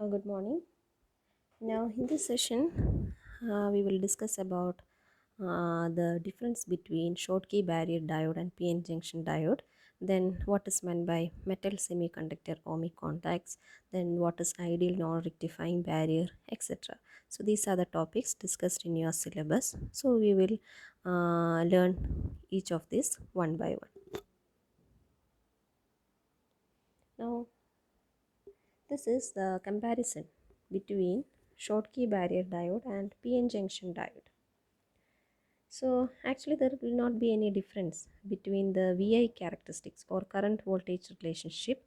Good morning. Now, in this session, we will discuss about the difference between Schottky barrier diode and PN junction diode. Then, what is meant by metal semiconductor ohmic contacts. Then, what is ideal non-rectifying barrier, etc. So, these are the topics discussed in your syllabus. So, we will learn each of these one by one. Now, this is the comparison between Schottky barrier diode and PN junction diode. So actually there will not be any difference between the VI characteristics or current voltage relationship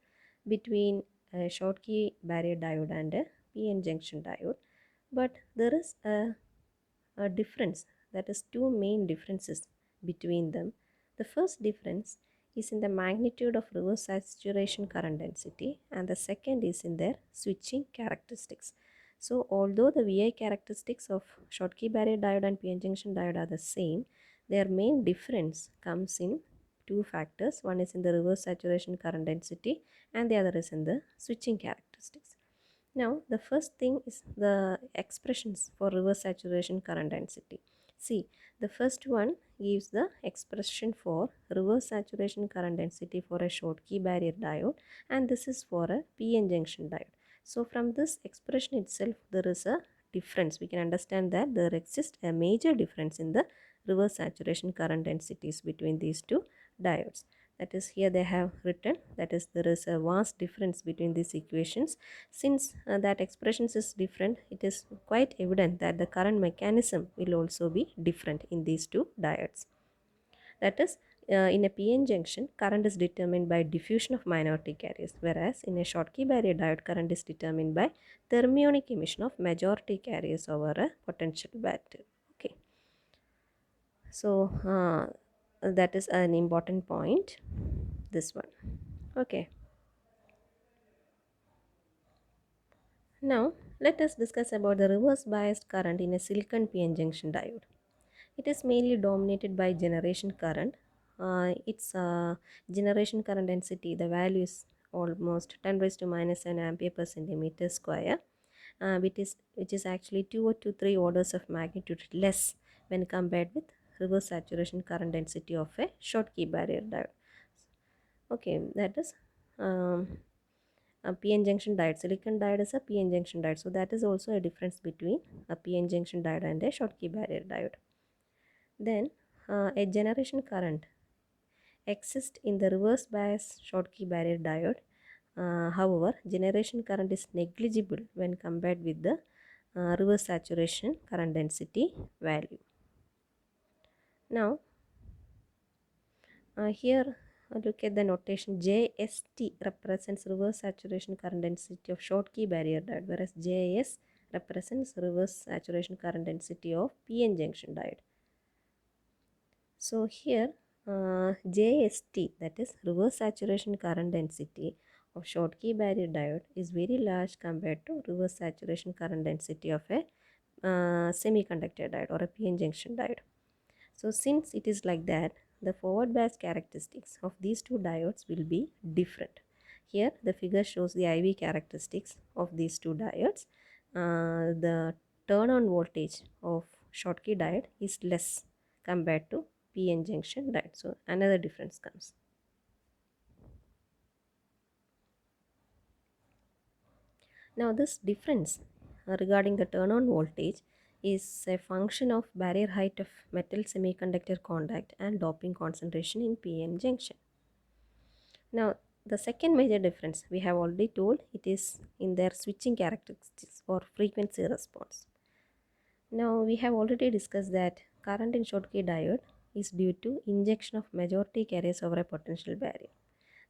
between a Schottky barrier diode and a PN junction diode, but there is a difference, that is two main differences between them. The first difference is in the magnitude of reverse saturation current density, and the second is in their switching characteristics. So although the VI characteristics of Schottky barrier diode and PN junction diode are the same, their main difference comes in two factors. One is in the reverse saturation current density and the other is in the switching characteristics. Now, the first thing is the expressions for reverse saturation current density. See, the first one gives the expression for reverse saturation current density for a Schottky barrier diode, and this is for a PN junction diode. So, from this expression itself, there is a difference. We can understand that there exists a major difference in the reverse saturation current densities between these two diodes. That is, here they have written, that is, there is a vast difference between these equations. Since that expressions is different, it is quite evident that the current mechanism will also be different in these two diodes. That is, in a PN junction, current is determined by diffusion of minority carriers, whereas in a Schottky barrier diode, current is determined by thermionic emission of majority carriers over a potential battery. Okay, so that is an important point, this one. Okay, now let us discuss about the reverse biased current in a silicon PN junction diode. It is mainly dominated by generation current. Its generation current density, the value is almost 10 raised to minus 7 ampere per centimeter square, which is actually 2 or 3 orders of magnitude less when compared with reverse saturation current density of a Schottky barrier diode. Okay, that is a PN junction diode. Silicon diode is a PN junction diode. So that is also a difference between a PN junction diode and a Schottky barrier diode. Then a generation current exists in the reverse bias Schottky barrier diode. However, generation current is negligible when compared with the reverse saturation current density value. Now, here look at the notation. JST represents reverse saturation current density of Schottky barrier diode, whereas JS represents reverse saturation current density of PN junction diode. So here JST, that is reverse saturation current density of Schottky barrier diode, is very large compared to reverse saturation current density of a semiconductor diode or a PN junction diode. So since it is like that, the forward bias characteristics of these two diodes will be different. Here the figure shows the IV characteristics of these two diodes. The turn on voltage of Schottky diode is less compared to PN junction diode. So another difference comes. Now this difference regarding the turn on voltage is a function of barrier height of metal semiconductor contact and doping concentration in PN junction. Now the second major difference we have already told, it is in their switching characteristics or frequency response. Now we have already discussed that current in Schottky diode is due to injection of majority carriers over a potential barrier.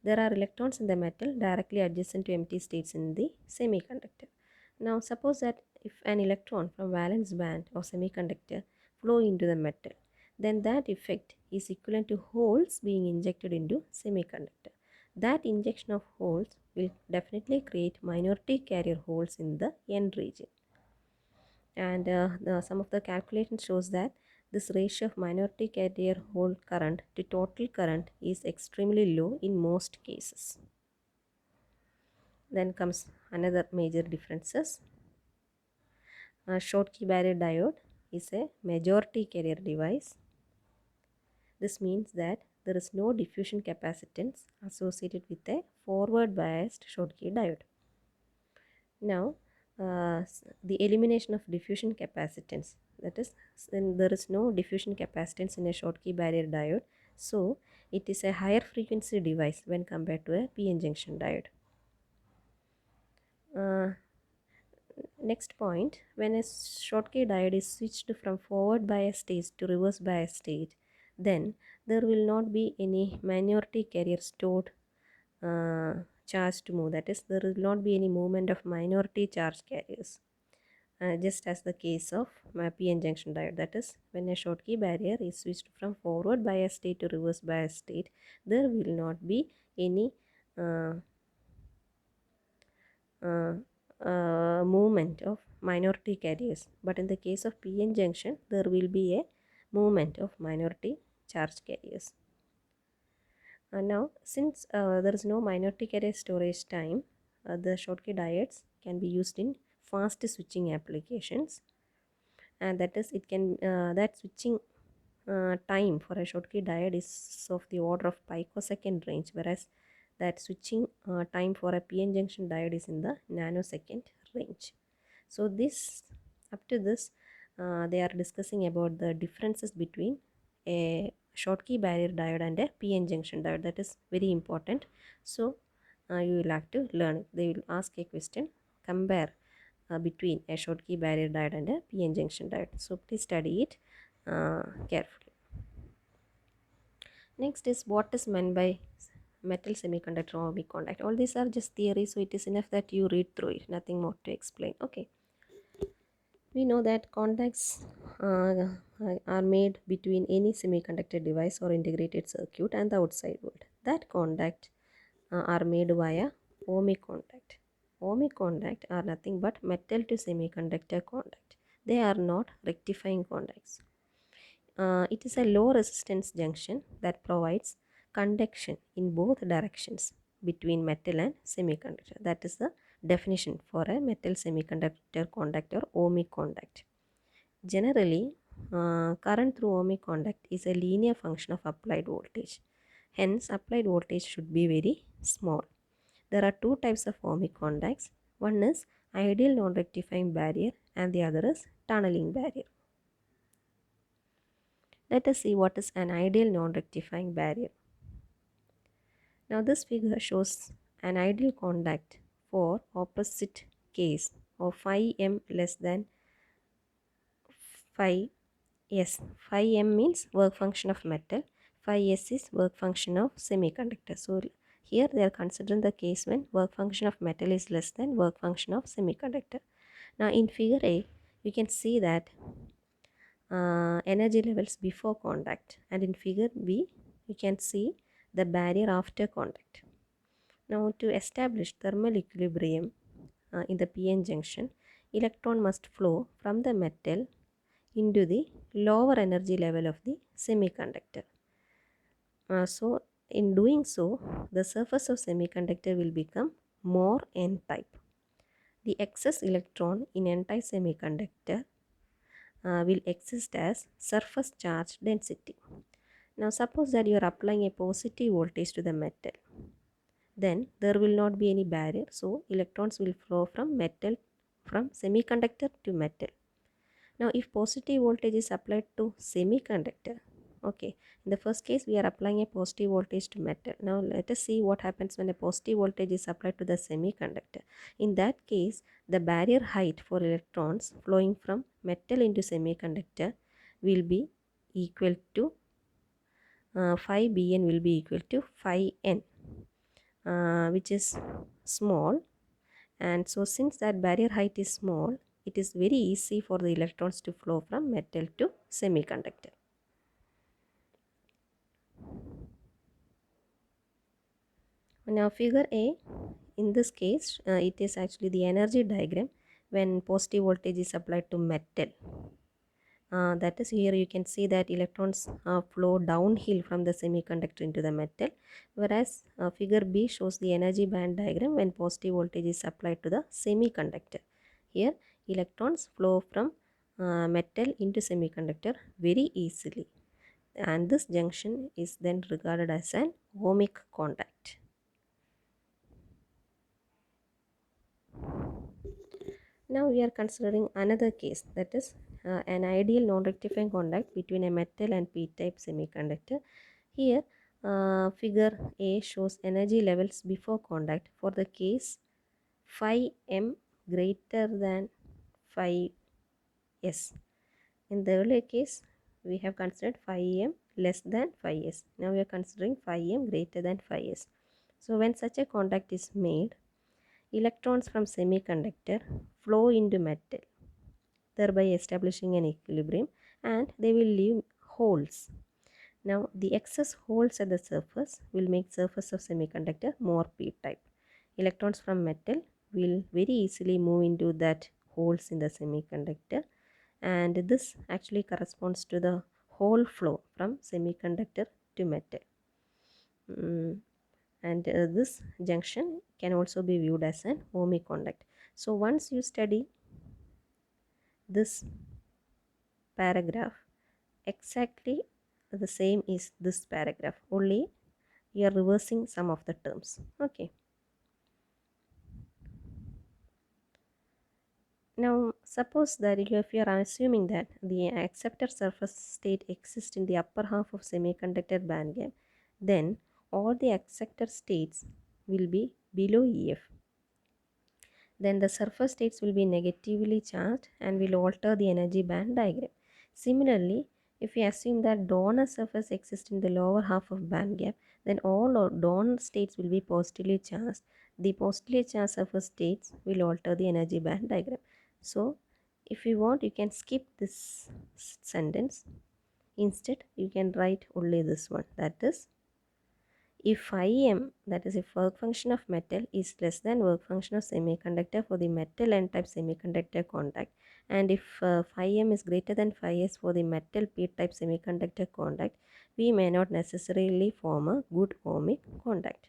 There are electrons in the metal directly adjacent to empty states in the semiconductor. Now suppose that if an electron from valence band or semiconductor flow into the metal, then that effect is equivalent to holes being injected into semiconductor. That injection of holes will definitely create minority carrier holes in the N region. And some of the calculation shows that this ratio of minority carrier hole current to total current is extremely low in most cases. Then comes another major differences. Schottky barrier diode is a majority carrier device. This means that there is no diffusion capacitance associated with a forward biased Schottky diode. Now, the elimination of diffusion capacitance, that is, then there is no diffusion capacitance in a Schottky barrier diode, so it is a higher frequency device when compared to a p-n junction diode. Next point, when a Schottky diode is switched from forward bias state to reverse bias state, then there will not be any minority carrier stored charge to move. That is, there will not be any movement of minority charge carriers. Just as the case of p-n junction diode, that is, when a Schottky barrier is switched from forward bias state to reverse bias state, there will not be any movement of minority carriers, but in the case of p-n junction there will be a movement of minority charge carriers. Now, since there is no minority carrier storage time, the Schottky diodes can be used in fast switching applications, and that is, it can that switching time for a Schottky diode is of the order of picosecond range, whereas that switching time for a p-n junction diode is in the nanosecond range. So this, up to this, they are discussing about the differences between a Schottky barrier diode and a p-n junction diode. That is very important. So you will have to learn it. They will ask a question, compare between a Schottky barrier diode and a p-n junction diode. So please study it carefully. Next is, what is meant by metal semiconductor ohmic contact. All these are just theories, so it is enough that you read through it, nothing more to explain. Okay, we know that contacts are made between any semiconductor device or integrated circuit and the outside world. That contact are made via ohmic contact. Ohmic contact are nothing but metal to semiconductor contact. They are not rectifying contacts. It is a low resistance junction that provides conduction in both directions between metal and semiconductor. That is the definition for a metal semiconductor contact or ohmic contact. Generally, current through ohmic contact is a linear function of applied voltage. Hence, applied voltage should be very small. There are two types of ohmic contacts. One is ideal non-rectifying barrier and the other is tunneling barrier. Let us see what is an ideal non-rectifying barrier. Now this figure shows an ideal contact for opposite case of phi m less than phi s. Phi m means work function of metal, phi s is work function of semiconductor. So here they are considering the case when work function of metal is less than work function of semiconductor. Now in figure A, you can see that energy levels before contact, and in figure B you can see the barrier after contact. Now to establish thermal equilibrium in the p-n junction, electron must flow from the metal into the lower energy level of the semiconductor. So in doing so, the surface of semiconductor will become more n-type. The excess electron in n-type semiconductor will exist as surface charge density. Now suppose that you are applying a positive voltage to the metal, then there will not be any barrier, so electrons will flow from semiconductor to metal. Now if positive voltage is applied to semiconductor, okay, in the first case we are applying a positive voltage to metal. Now let us see what happens when a positive voltage is applied to the semiconductor. In that case, the barrier height for electrons flowing from metal into semiconductor will be equal to phi bn will be equal to phi n, which is small, and so since that barrier height is small, it is very easy for the electrons to flow from metal to semiconductor. Now figure A, in this case it is actually the energy diagram when positive voltage is applied to metal. that is, here you can see that electrons flow downhill from the semiconductor into the metal, whereas figure B shows the energy band diagram when positive voltage is applied to the semiconductor. Here electrons flow from metal into semiconductor very easily, and this junction is then regarded as an ohmic contact. Now we are considering another case, that is an ideal non-rectifying contact between a metal and p-type semiconductor. Here figure A shows energy levels before contact for the case phi m greater than phi s. In the earlier case we have considered phi m less than phi s. Now we are considering phi m greater than phi s. So when such a contact is made, electrons from semiconductor flow into metal, thereby establishing an equilibrium, and they will leave holes. Now the excess holes at the surface will make surface of semiconductor more p-type. Electrons from metal will very easily move into that holes in the semiconductor, and this actually corresponds to the hole flow from semiconductor to metal. And this junction can also be viewed as an ohmic contact. So once you study this paragraph, exactly the same is this paragraph, only you are reversing some of the terms. Okay, now suppose that if you are assuming that the acceptor surface state exists in the upper half of semiconductor bandgap, then all the acceptor states will be below EF. Then the surface states will be negatively charged and will alter the energy band diagram. Similarly, if we assume that donor surface exists in the lower half of band gap, then all donor states will be positively charged. The positively charged surface states will alter the energy band diagram. So, if you want, you can skip this sentence. Instead, you can write only this one, that is, if phi m, that is if work function of metal is less than work function of semiconductor for the metal n-type semiconductor contact, and if phi m is greater than phi s for the metal p-type semiconductor contact, we may not necessarily form a good ohmic contact.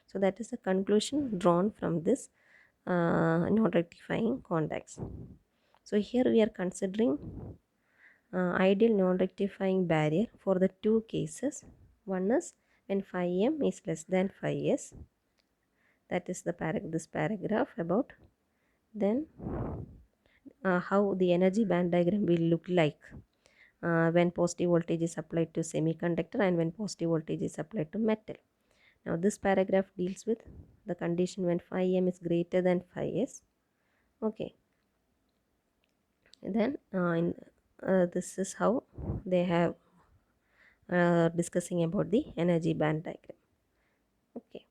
So that is the conclusion drawn from this non-rectifying contacts. So here we are considering ideal non-rectifying barrier for the two cases. One is when phi m is less than phi s, that is the this paragraph about. Then how the energy band diagram will look like when positive voltage is applied to semiconductor and when positive voltage is applied to metal. Now this paragraph deals with the condition when phi m is greater than phi s. Okay, then this is how they have discussing about the energy band diagram. Okay.